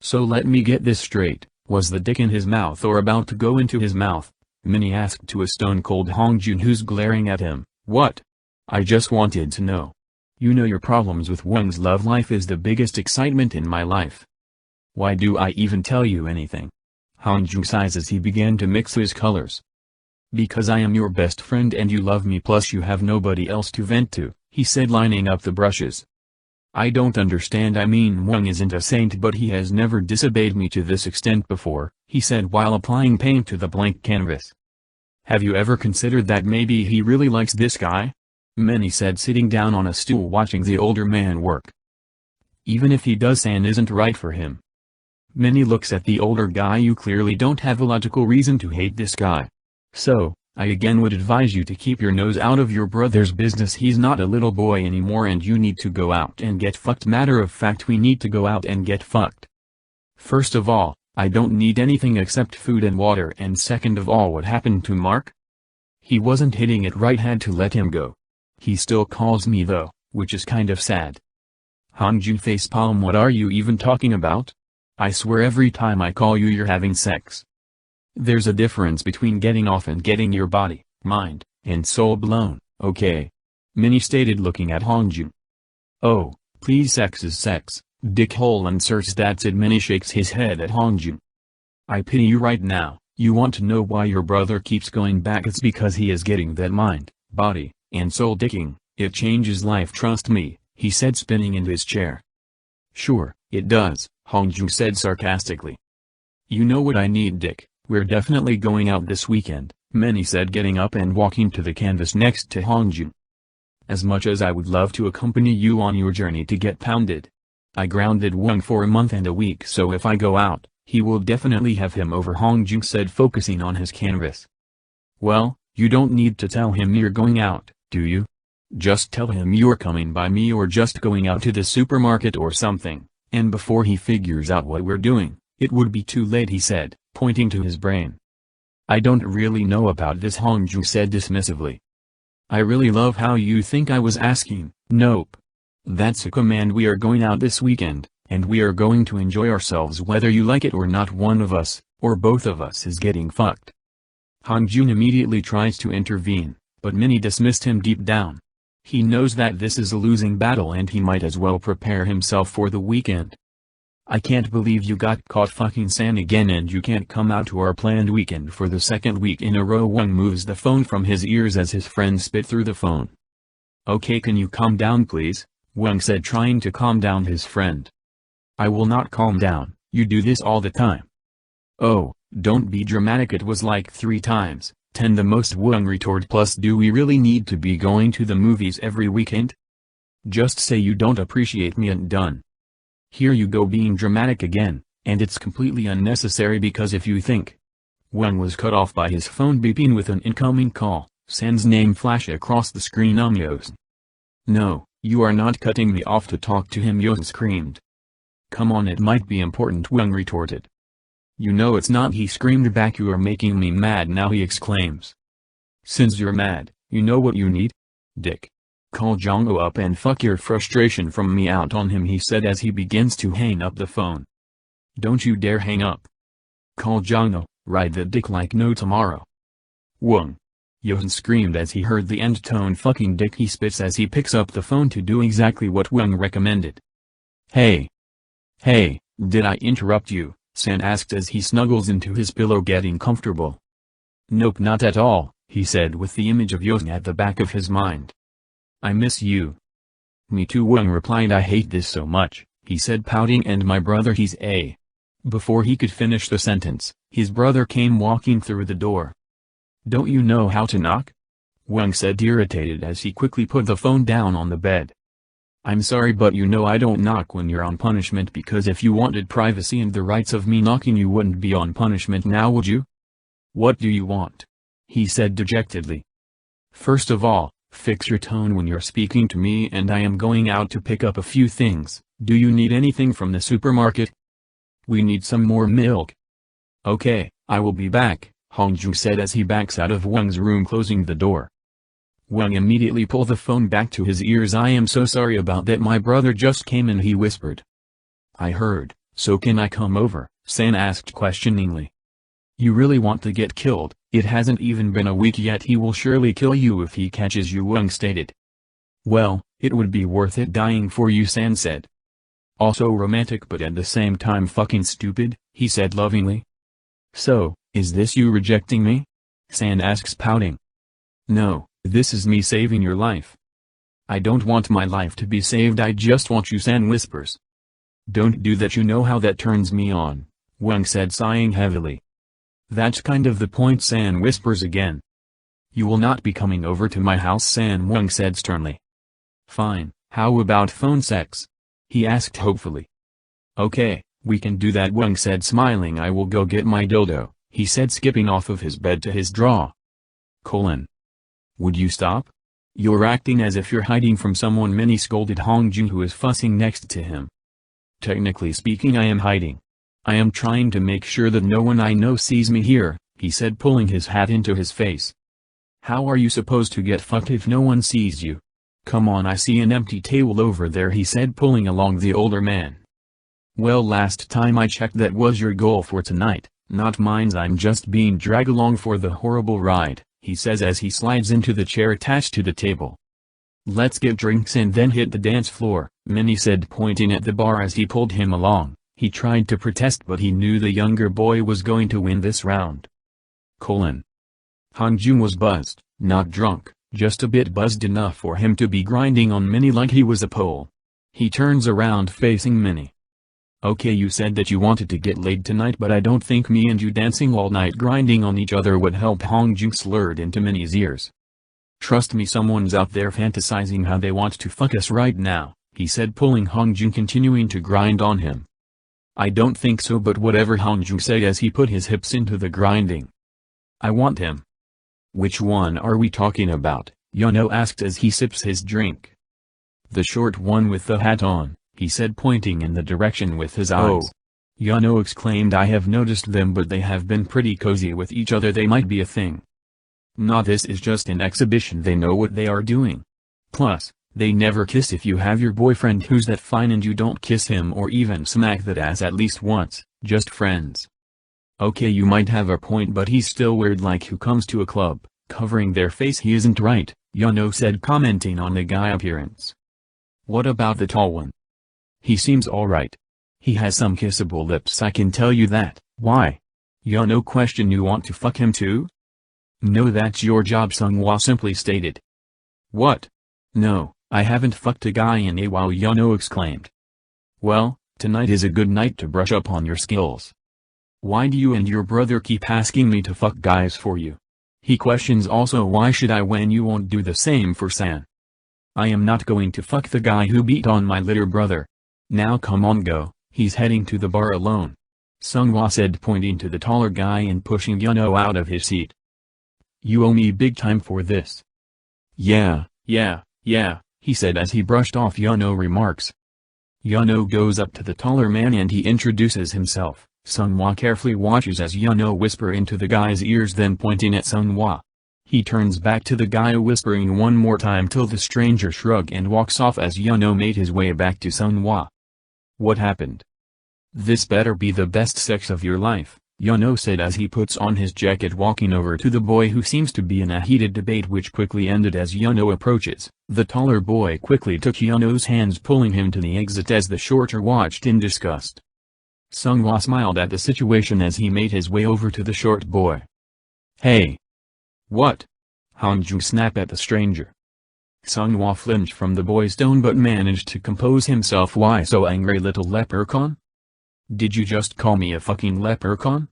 So let me get this straight, was the dick in his mouth or about to go into his mouth? Minnie asked to a stone-cold Hongjun who's glaring at him. What? I just wanted to know. You know your problems with Wong's love life is the biggest excitement in my life. Why do I even tell you anything? Hongjun sighs as he began to mix his colors. Because I am your best friend and you love me plus you have nobody else to vent to, he said lining up the brushes. I don't understand. I mean, Wong isn't a saint but he has never disobeyed me to this extent before, he said while applying paint to the blank canvas. Have you ever considered that maybe he really likes this guy? Minnie said sitting down on a stool watching the older man work. Even if he does, San isn't right for him. Minnie looks at the older guy. You clearly don't have a logical reason to hate this guy. So, I again would advise you to keep your nose out of your brother's business. He's not a little boy anymore and you need to go out and get fucked. Matter of fact, we need to go out and get fucked. First of all, I don't need anything except food and water, and second of all, what happened to Mark? He wasn't hitting it right, had to let him go. He still calls me though, which is kind of sad. Hongjun facepalm. What are you even talking about? I swear every time I call you you're having sex. There's a difference between getting off and getting your body, mind, and soul blown, okay? Minnie stated looking at Hongjun. Oh, please, sex is sex, dickhole inserts that, said Minnie shakes his head at Hongjun. I pity you right now. You want to know why your brother keeps going back? It's because he is getting that mind, body, and soul dicking. It changes life, trust me, he said spinning into his chair. Sure, it does, Hongjun said sarcastically. You know what I need, Dick? We're definitely going out this weekend, Minnie said getting up and walking to the canvas next to Hongjun. As much as I would love to accompany you on your journey to get pounded. I grounded Wong for a month and a week, so if I go out, he will definitely have him over, Hongjun said focusing on his canvas. Well, you don't need to tell him you're going out, do you? Just tell him you're coming by me or just going out to the supermarket or something, and before he figures out what we're doing, it would be too late, he said, pointing to his brain. I don't really know about this, Hongjun said dismissively. I really love how you think I was asking. Nope. That's a command. We are going out this weekend, and we are going to enjoy ourselves whether you like it or not. One of us, or both of us, is getting fucked. Hongjun immediately tries to intervene, but Minnie dismissed him deep down. He knows that this is a losing battle and he might as well prepare himself for the weekend. I can't believe you got caught fucking San again and you can't come out to our planned weekend for the second week in a row. Wong moves the phone from his ears as his friend spit through the phone. Okay, can you calm down please? Wong said, trying to calm down his friend. I will not calm down, you do this all the time. Oh, don't be dramatic, it was like 3 times, 10 the most, Wong retorted. Plus, do we really need to be going to the movies every weekend? Just say you don't appreciate me and done. Here you go being dramatic again, and it's completely unnecessary because if you think. Wong was cut off by his phone beeping with an incoming call. San's name flashed across the screen. Yosan. No, you are not cutting me off to talk to him, Yosan screamed. Come on, it might be important, Wong retorted. You know it's not, he screamed back. You are making me mad now, he exclaims. Since you're mad, you know what you need? Dick. Call Jong-ho up and fuck your frustration from me out on him, he said as he begins to hang up the phone. Don't you dare hang up. Call Jong-ho, ride the dick like no tomorrow. Wong. Yosan screamed as he heard the end tone. Fucking dick, he spits as he picks up the phone to do exactly what Wong recommended. Hey. Hey, did I interrupt you? San asked as he snuggles into his pillow getting comfortable. Nope, not at all, he said with the image of Yosan at the back of his mind. I miss you. Me too, Wong replied. I hate this so much, he said pouting, and my brother, he's a. Before he could finish the sentence, his brother came walking through the door. Don't you know how to knock? Wong said irritated as he quickly put the phone down on the bed. I'm sorry, but you know I don't knock when you're on punishment, because if you wanted privacy and the rights of me knocking, you wouldn't be on punishment now, would you? What do you want? He said dejectedly. First of all, fix your tone when you're speaking to me, and I am going out to pick up a few things. Do you need anything from the supermarket? We need some more milk. Okay, I will be back, Hongjun said as he backs out of Wong's room, closing the door. Wong immediately pulled the phone back to his ears. I am so sorry about that, my brother just came in, he whispered. I heard, So can I come over? San asked questioningly. You really want to get killed? It hasn't even been a week yet. He will surely kill you if he catches you, Woong stated. Well, it would be worth it dying for you, San said. Also romantic but at the same time fucking stupid, he said lovingly. So, is this you rejecting me? San asks, pouting. No, this is me saving your life. I don't want my life to be saved, I just want you, San whispers. Don't do that, you know how that turns me on, Woong said, sighing heavily. That's kind of the point, San whispers again. You will not be coming over to my house, San, Woong said sternly. Fine, how about phone sex? He asked hopefully. Okay, we can do that, Woong said, smiling. I will go get my dildo, he said, skipping off of his bed to his drawer. Would you stop? You're acting as if you're hiding from someone, Minnie scolded Hongjun, who is fussing next to him. Technically speaking, I am hiding. I am trying to make sure that no one I know sees me here, he said, pulling his hat into his face. How are you supposed to get fucked if no one sees you? Come on, I see an empty table over there, he said, pulling along the older man. Well, last time I checked that was your goal for tonight, not mine. I'm just being dragged along for the horrible ride, he says as he slides into the chair attached to the table. Let's get drinks and then hit the dance floor, Minnie said, pointing at the bar as he pulled him along. He tried to protest but he knew the younger boy was going to win this round. Hongjun was buzzed, not drunk, just a bit buzzed enough for him to be grinding on Minnie like he was a pole. He turns around facing Minnie. Okay, you said that you wanted to get laid tonight, but I don't think me and you dancing all night grinding on each other would help, Hongjun slurred into Minnie's ears. Trust me, someone's out there fantasizing how they want to fuck us right now, he said, pulling Hongjun, continuing to grind on him. I don't think so, but whatever, Hongjun said as he put his hips into the grinding. I want him. Which one are we talking about? Yano asked as he sips his drink. The short one with the hat on, he said, pointing in the direction with his eyes. Oh. Yano exclaimed, I have noticed them, but they have been pretty cozy with each other. They might be a thing. Nah, this is just an exhibition. They know what they are doing. Plus, they never kiss. If you have your boyfriend who's that fine and you don't kiss him or even smack that ass at least once, just friends. Okay, you might have a point, but he's still weird. Like, who comes to a club, covering their face? He isn't right, Yano said, commenting on the guy appearance. What about the tall one? He seems alright. He has some kissable lips, I can tell you that. Why? Yano questioned. You want to fuck him too? No, that's your job, Seonghwa simply stated. What? No, I haven't fucked a guy in a while, Yano exclaimed. Well, tonight is a good night to brush up on your skills. Why do you and your brother keep asking me to fuck guys for you? He questions. Also, why should I when you won't do the same for San? I am not going to fuck the guy who beat on my little brother. Now come on, go, he's heading to the bar alone. Seonghwa said, pointing to the taller guy and pushing Yano out of his seat. You owe me big time for this. Yeah, he said as he brushed off Yano remarks. Yano goes up to the taller man and he introduces himself. Seonghwa carefully watches as Yano whisper into the guy's ears, then pointing at Seonghwa. He turns back to the guy whispering one more time till the stranger shrugs and walks off as Yano made his way back to Seonghwa. What happened? This better be the best sex of your life, Yano said as he puts on his jacket, walking over to the boy who seems to be in a heated debate which quickly ended as Yano approaches. The taller boy quickly took Yano's hands, pulling him to the exit as the shorter watched in disgust. Seonghwa smiled at the situation as he made his way over to the short boy. Hey! What? Hongjun snapped at the stranger. Seonghwa flinched from the boy's tone but managed to compose himself. Why so angry, little leprechaun? Did you just call me a fucking leprechaun?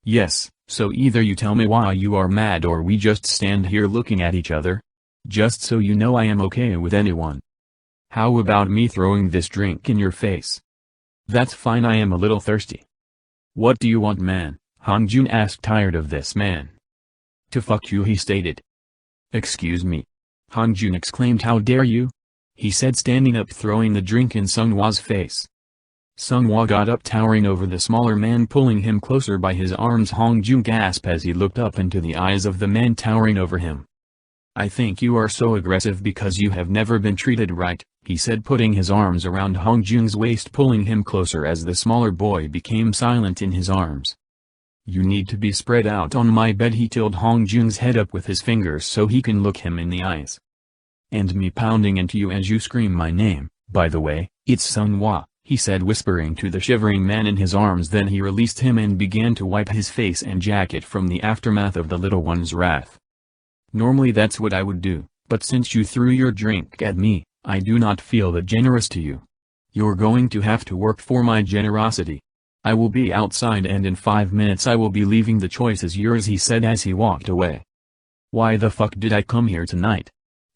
Yes, so either you tell me why you are mad or we just stand here looking at each other. Just so you know, I am okay with anyone. How about me throwing this drink in your face? That's fine, I am a little thirsty. What do you want, man? Hongjun asked, tired of this man. To fuck you, he stated. Excuse me? Hongjun exclaimed. How dare you? He said, standing up, throwing the drink in Seonghwa's face. Seonghwa got up, towering over the smaller man, pulling him closer by his arms. Hongjun gasped as he looked up into the eyes of the man towering over him. I think you are so aggressive because you have never been treated right, he said, putting his arms around Hongjoong's waist, pulling him closer as the smaller boy became silent in his arms. You need to be spread out on my bed, he tilted Hongjoong's head up with his fingers so he can look him in the eyes. And me pounding into you as you scream my name. By the way, it's Seonghwa, he said, whispering to the shivering man in his arms. Then he released him and began to wipe his face and jacket from the aftermath of the little one's wrath. Normally that's what I would do, but since you threw your drink at me, I do not feel that generous to you. You're going to have to work for my generosity. I will be outside and in 5 minutes I will be leaving. The choice is yours, he said as he walked away. Why the fuck did I come here tonight?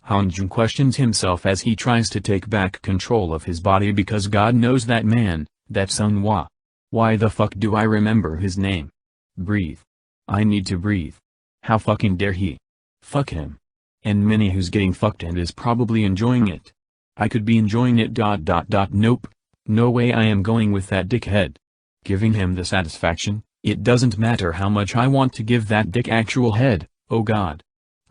Hongjoong questions himself as he tries to take back control of his body, because God knows that man, that Seonghwa. Why the fuck do I remember his name? Breathe. I need to breathe. How fucking dare he? Fuck him. And Minnie, who's getting fucked and is probably enjoying it. I could be enjoying it. Nope. No way I am going with that dickhead. Giving him the satisfaction, it doesn't matter how much I want to give that dick actual head, oh god.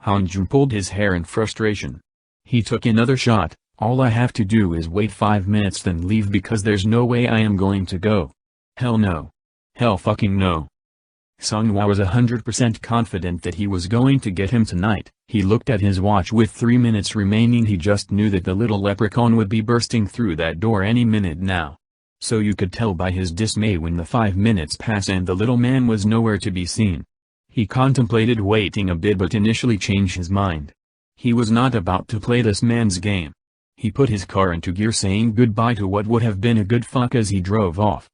Hongjoong pulled his hair in frustration. He took another shot. All I have to do is wait 5 minutes then leave, because there's no way I am going to go. Hell no. Hell fucking no. Seonghwa was 100% confident that he was going to get him tonight. He looked at his watch with 3 minutes remaining. He just knew that the little leprechaun would be bursting through that door any minute now. So you could tell by his dismay when the 5 minutes passed and the little man was nowhere to be seen. He contemplated waiting a bit but initially changed his mind. He was not about to play this man's game. He put his car into gear, saying goodbye to what would have been a good fuck as he drove off.